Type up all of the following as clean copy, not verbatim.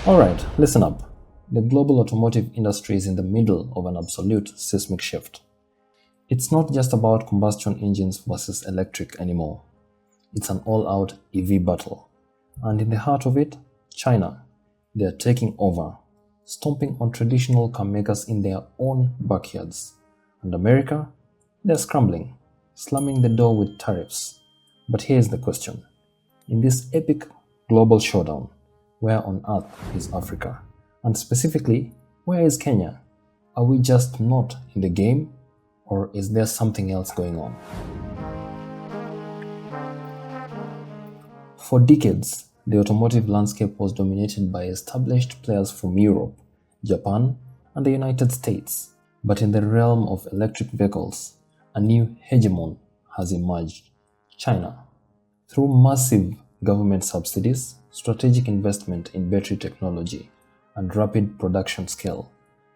Alright, listen up. The global automotive industry is in the middle of an absolute seismic shift. It's not just about combustion engines versus electric anymore. It's an all-out EV battle. And in the heart of it, China. They are taking over, stomping on traditional car makers in their own backyards. And America? They're scrambling, slamming the door with tariffs. But here's the question. In this epic global showdown, where on earth is Africa? And specifically, where is Kenya? Are we just not in the game, or is there something else going on? For decades, the automotive landscape was dominated by established players from Europe, Japan, and the United States. But in the realm of electric vehicles, a new hegemon has emerged: China. Through massive government subsidies, strategic investment in battery technology, and rapid production scale,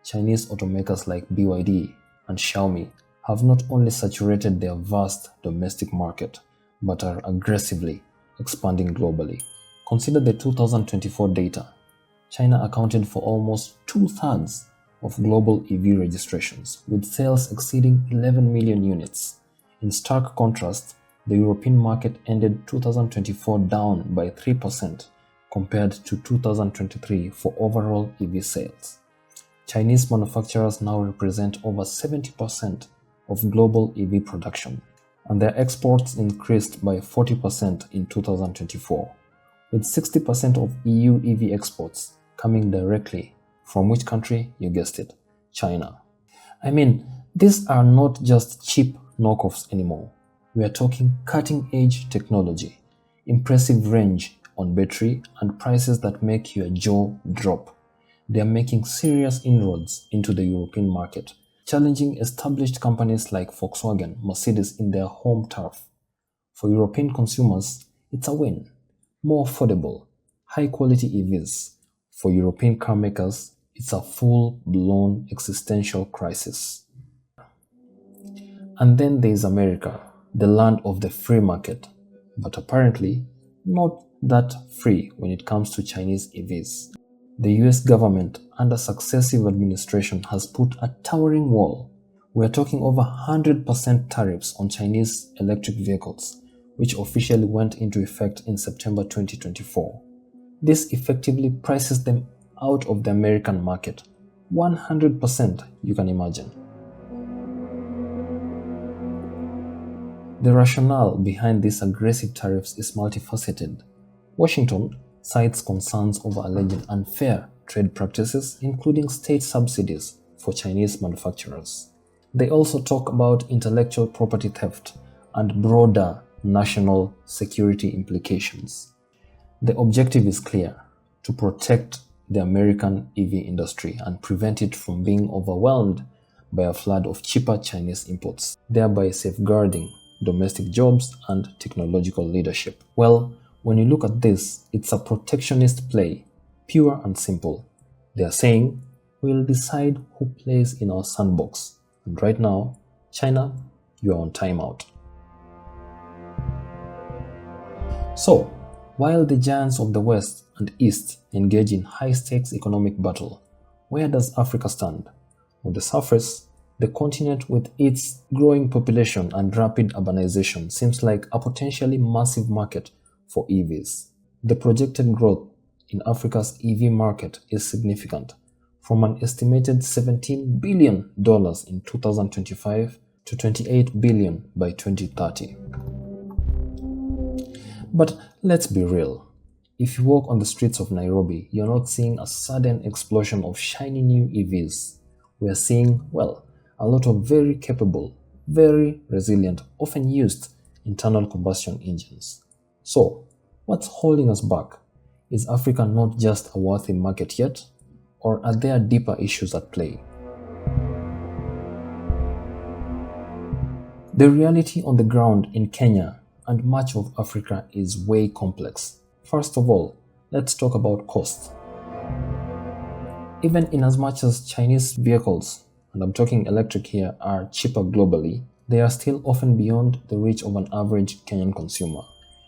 Chinese automakers like BYD and Xiaomi have not only saturated their vast domestic market, but are aggressively expanding globally. Consider the 2024 data. China accounted for almost two-thirds of global EV registrations, with sales exceeding 11 million units. In stark contrast, the European market ended 2024 down by 3% compared to 2023 for overall EV sales. Chinese manufacturers now represent over 70% of global EV production, and their exports increased by 40% in 2024, with 60% of EU EV exports coming directly from which country? You guessed it, China. I mean, these are not just cheap knockoffs anymore. We are talking cutting-edge technology, impressive range on battery, and prices that make your jaw drop. They are making serious inroads into the European market, challenging established companies like Volkswagen, Mercedes in their home turf. For European consumers, it's a win. More affordable, high-quality EVs. For European car makers, it's a full-blown existential crisis. And then there is America, the land of the free market, but apparently not that free when it comes to Chinese EVs. The US government, under successive administration, has put a towering wall. We are talking over 100% tariffs on Chinese electric vehicles, which officially went into effect in September 2024. This effectively prices them out of the American market. 100%, you can imagine. The rationale behind these aggressive tariffs is multifaceted. Washington cites concerns over alleged unfair trade practices, including state subsidies for Chinese manufacturers. They also talk about intellectual property theft and broader national security implications. The objective is clear: to protect the American EV industry and prevent it from being overwhelmed by a flood of cheaper Chinese imports, thereby safeguarding domestic jobs and technological leadership. Well, when you look at this, it's a protectionist play, pure and simple. They are saying, we'll decide who plays in our sandbox. And right now, China, you are on timeout. So, while the giants of the West and East engage in high-stakes economic battle, where does Africa stand? On the surface, the continent with its growing population and rapid urbanization seems like a potentially massive market for EVs. The projected growth in Africa's EV market is significant, from an estimated $17 billion in 2025 to $28 billion by 2030. But let's be real. If you walk on the streets of Nairobi, you're not seeing a sudden explosion of shiny new EVs. We are seeing, well, a lot of very capable, very resilient, often used internal combustion engines. So, what's holding us back? Is Africa not just a worthy market yet? Or are there deeper issues at play? The reality on the ground in Kenya and much of Africa is way complex. First of all, let's talk about cost. Even in as much as Chinese vehicles, and I'm talking electric here, are cheaper globally, they are still often beyond the reach of an average Kenyan consumer,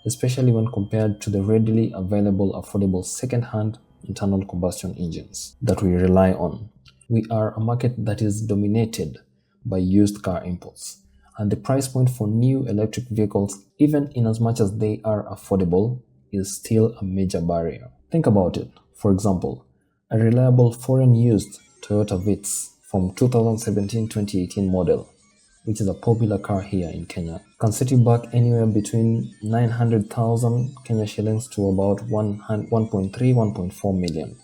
especially when compared to the readily available affordable second-hand internal combustion engines that we rely on. We are a market that is dominated by used car imports, and the price point for new electric vehicles, even in as much as they are affordable, is still a major barrier. Think about it. For example, a reliable foreign used Toyota Vitz from 2017-2018 model, which is a popular car here in Kenya, can set you back anywhere between 900,000 Kenya shillings to about 1.3-1.4 million.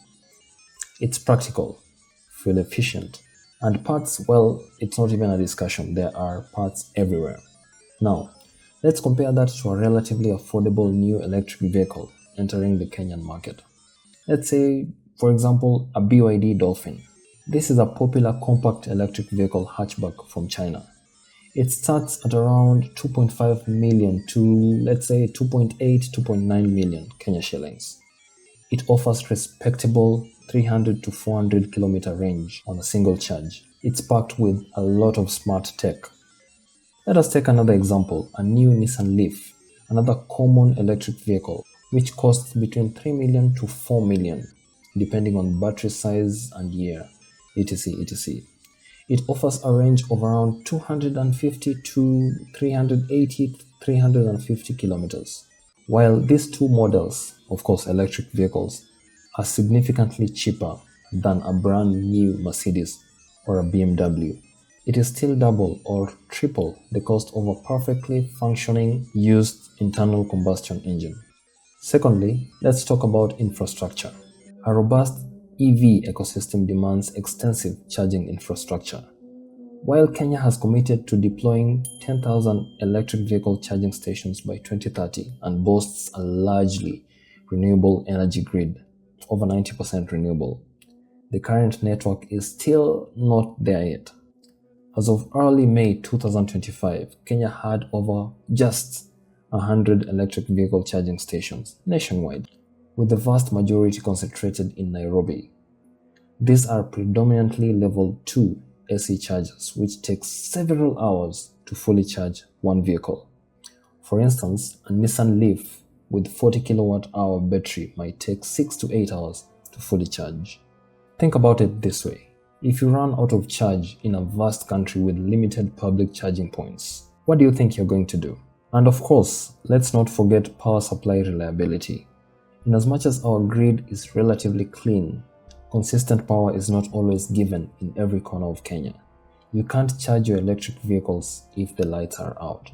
It's practical, fuel efficient, and parts, well, it's not even a discussion. There are parts everywhere. Now, let's compare that to a relatively affordable new electric vehicle entering the Kenyan market. Let's say, for example, a BYD Dolphin. This is a popular compact electric vehicle hatchback from China. It starts at around 2.5 million to, let's say, 2.8-2.9 million Kenya shillings. It offers respectable 300 to 400 kilometer range on a single charge. It's packed with a lot of smart tech. Let us take another example, a new Nissan Leaf, another common electric vehicle, which costs between 3 million to 4 million, depending on battery size and year, etc. It offers a range of around 250 to 350 kilometers. While these two models, of course electric vehicles, are significantly cheaper than a brand new Mercedes or a BMW, it is still double or triple the cost of a perfectly functioning used internal combustion engine. Secondly, let's talk about infrastructure. A robust EV ecosystem demands extensive charging infrastructure. While Kenya has committed to deploying 10,000 electric vehicle charging stations by 2030 and boasts a largely renewable energy grid, over 90% renewable, the current network is still not there yet. As of early May 2025, Kenya had over just 100 electric vehicle charging stations nationwide, with the vast majority concentrated in Nairobi. These are predominantly level 2 AC chargers, which take several hours to fully charge one vehicle. For instance, a Nissan Leaf with 40 kilowatt-hour battery might take 6 to 8 hours to fully charge. Think about it this way. If you run out of charge in a vast country with limited public charging points, what do you think you're going to do? And of course, let's not forget power supply reliability. In as much as our grid is relatively clean, consistent power is not always given in every corner of Kenya. You can't charge your electric vehicles if the lights are out.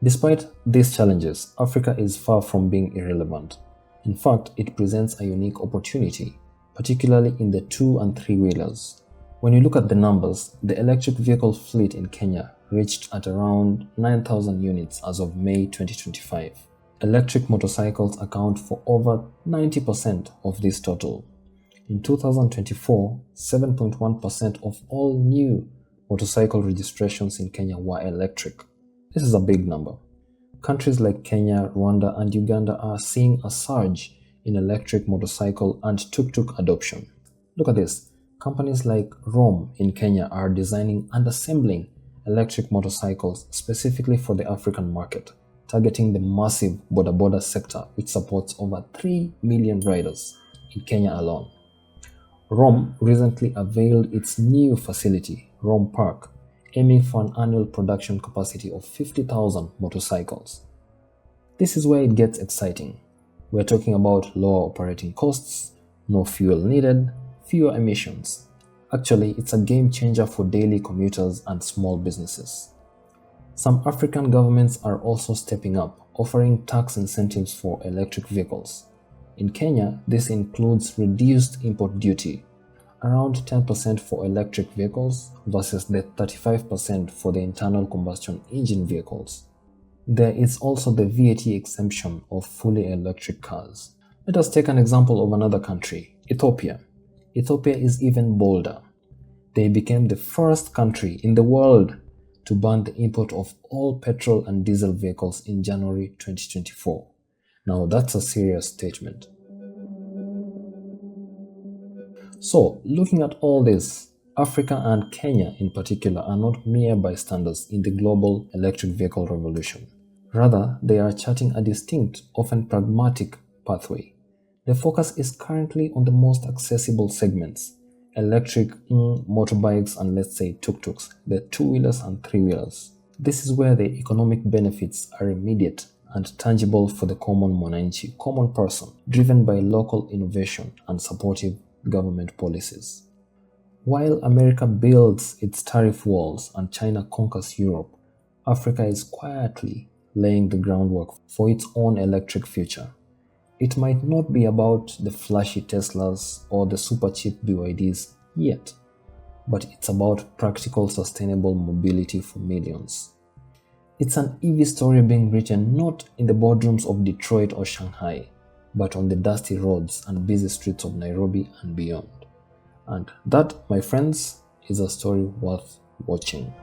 Despite these challenges, Africa is far from being irrelevant. In fact, it presents a unique opportunity, particularly in the 2 and 3 wheelers. When you look at the numbers, the electric vehicle fleet in Kenya reached at around 9,000 units as of May 2025. Electric motorcycles account for over 90% of this total. In 2024, 7.1% of all new motorcycle registrations in Kenya were electric. This is a big number. Countries like Kenya, Rwanda, and Uganda are seeing a surge in electric motorcycle and tuk-tuk adoption. Look at this. Companies like ROM in Kenya are designing and assembling electric motorcycles specifically for the African market, targeting the massive boda sector, which supports over 3 million riders in Kenya alone. ROM recently unveiled its new facility, ROM Park, aiming for an annual production capacity of 50,000 motorcycles. This is where it gets exciting. We're talking about lower operating costs, no fuel needed, fewer emissions. Actually, it's a game changer for daily commuters and small businesses. Some African governments are also stepping up, offering tax incentives for electric vehicles. In Kenya, this includes reduced import duty, around 10% for electric vehicles versus the 35% for the internal combustion engine vehicles. There is also the VAT exemption of fully electric cars. Let us take an example of another country, Ethiopia. Ethiopia is even bolder. They became the first country in the world to ban the import of all petrol and diesel vehicles in January 2024. Now that's a serious statement. So, looking at all this, Africa and Kenya in particular are not mere bystanders in the global electric vehicle revolution. Rather, they are charting a distinct, often pragmatic pathway. The focus is currently on the most accessible segments: electric motorbikes and, let's say, tuk-tuks, the two-wheelers and three-wheelers. This is where the economic benefits are immediate and tangible for the common Mwananchi, common person, driven by local innovation and supportive government policies. While America builds its tariff walls and China conquers Europe, Africa is quietly laying the groundwork for its own electric future. It might not be about the flashy Teslas or the super cheap BYDs yet, but it's about practical, sustainable mobility for millions. It's an EV story being written not in the boardrooms of Detroit or Shanghai, but on the dusty roads and busy streets of Nairobi and beyond. And that, my friends, is a story worth watching.